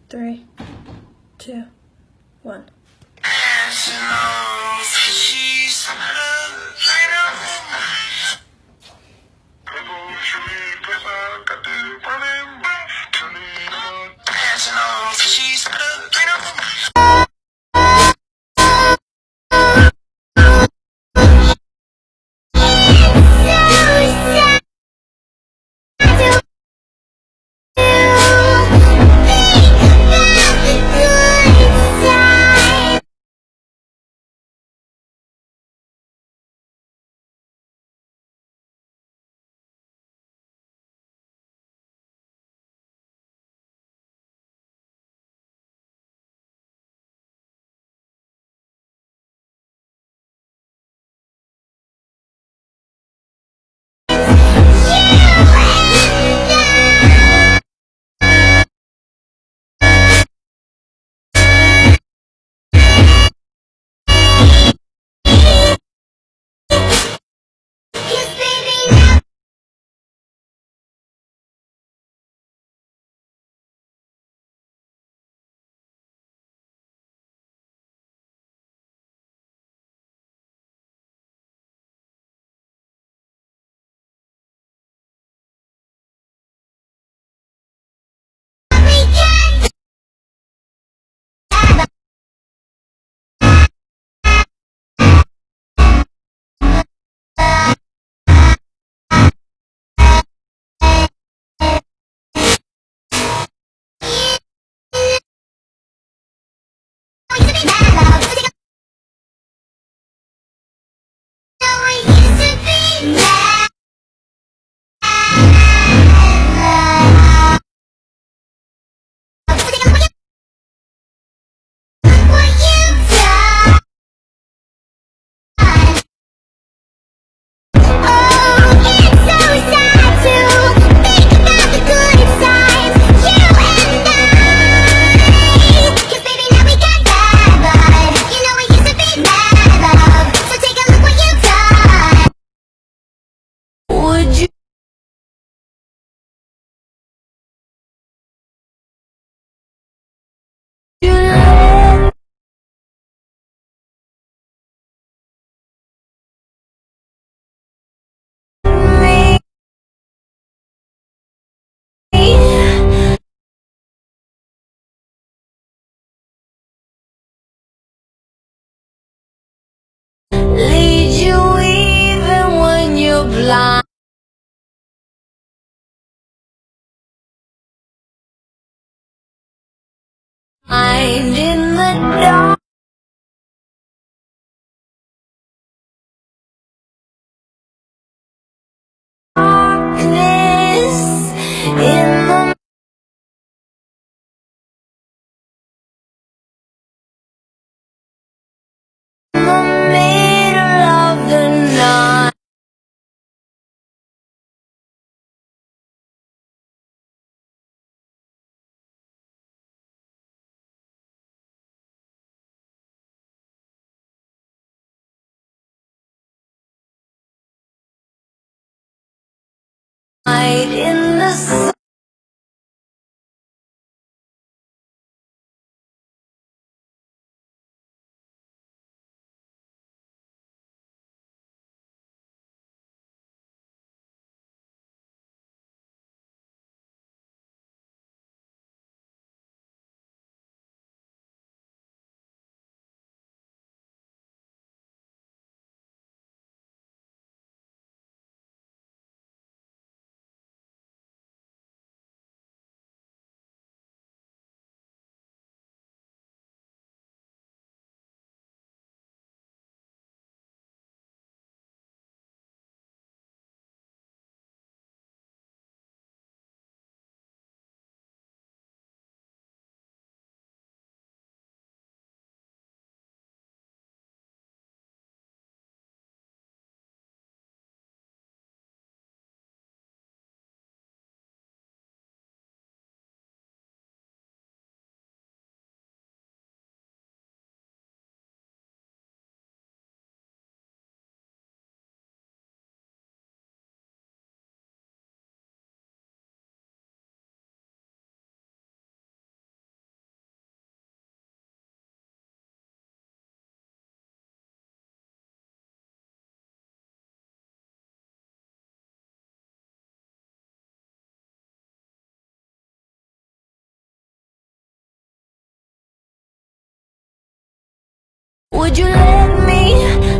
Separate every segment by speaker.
Speaker 1: 3, 2, 1.
Speaker 2: Lead you even when you're blind. In the dark. Would you let me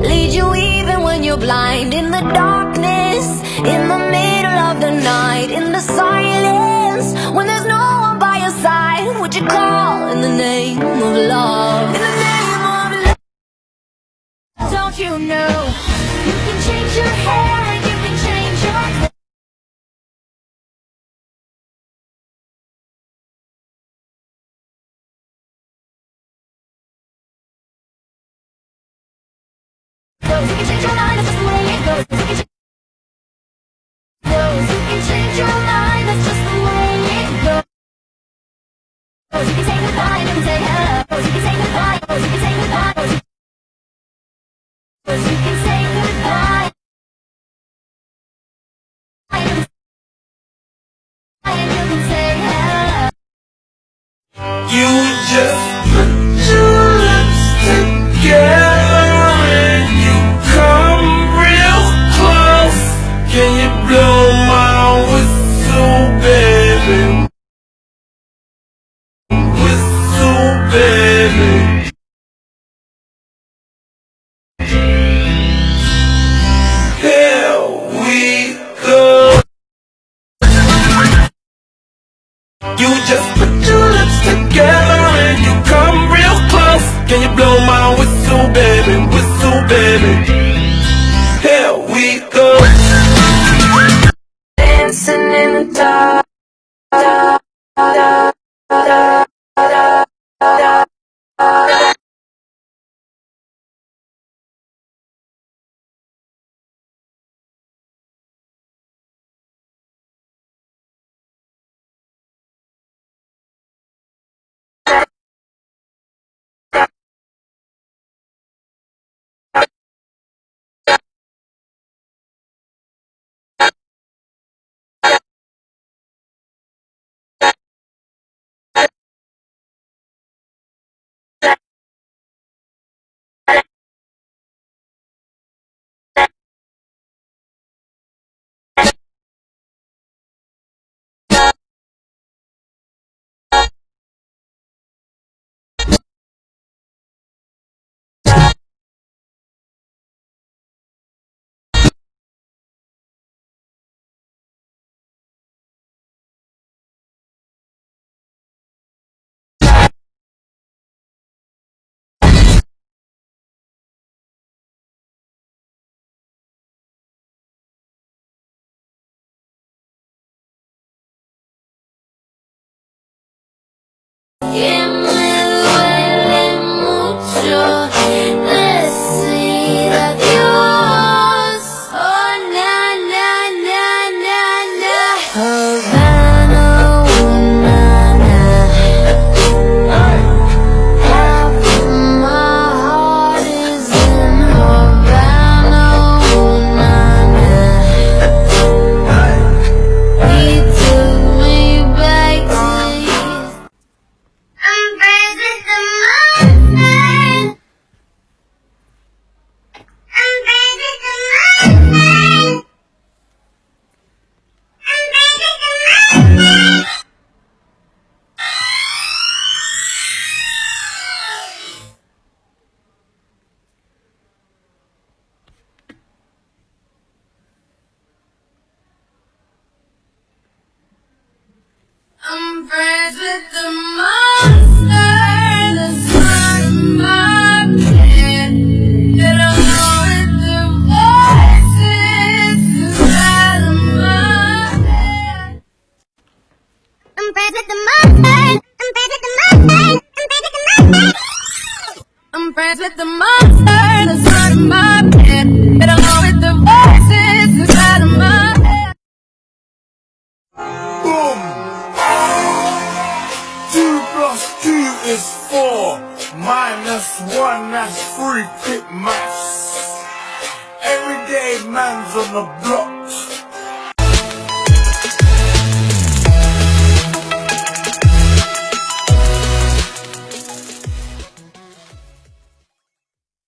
Speaker 2: lead you even when you're blind? In the darkness, in the middle of the night, in the silence, when there's no one by your side, would you call in the name of love? In the name of love. Don't you know you can change your hair and you can change your clothes? You can change your mind, that's just the way it goes. You can change your mind, that's just the way it goes. You can say goodbye and you can say hello. You can say goodbye, you can say goodbye. You can say goodbye and you can say hello.
Speaker 3: You just put your lips together and you come real close. Can you blow my whistle, baby? Whistle, baby. Here we go. You just put your lips together and you come real close. Can you blow my whistle, baby? Whistle, baby. Here we go. Dancing in the dark.
Speaker 2: Que me duele mucho decir adiós. Oh, na, na, na, na, na. Havana, ooh, na, na. Half of my heart is in Havana, ooh, na, na. He took me back to you. I'm friends with the monster. I'm friends with the monster. I'm friends with the monster. I'm friends with the monster that's under my bed. And I'm with the voices inside of my head. I'm friends with the monster. I'm friends with the monster. I'm friends with the monster that's under my bed. And I'm with the voices inside of my head.
Speaker 3: Boom. 2 plus 2 is 4. Minus 1, that's 3. Quick maths. Everyday man's on the block.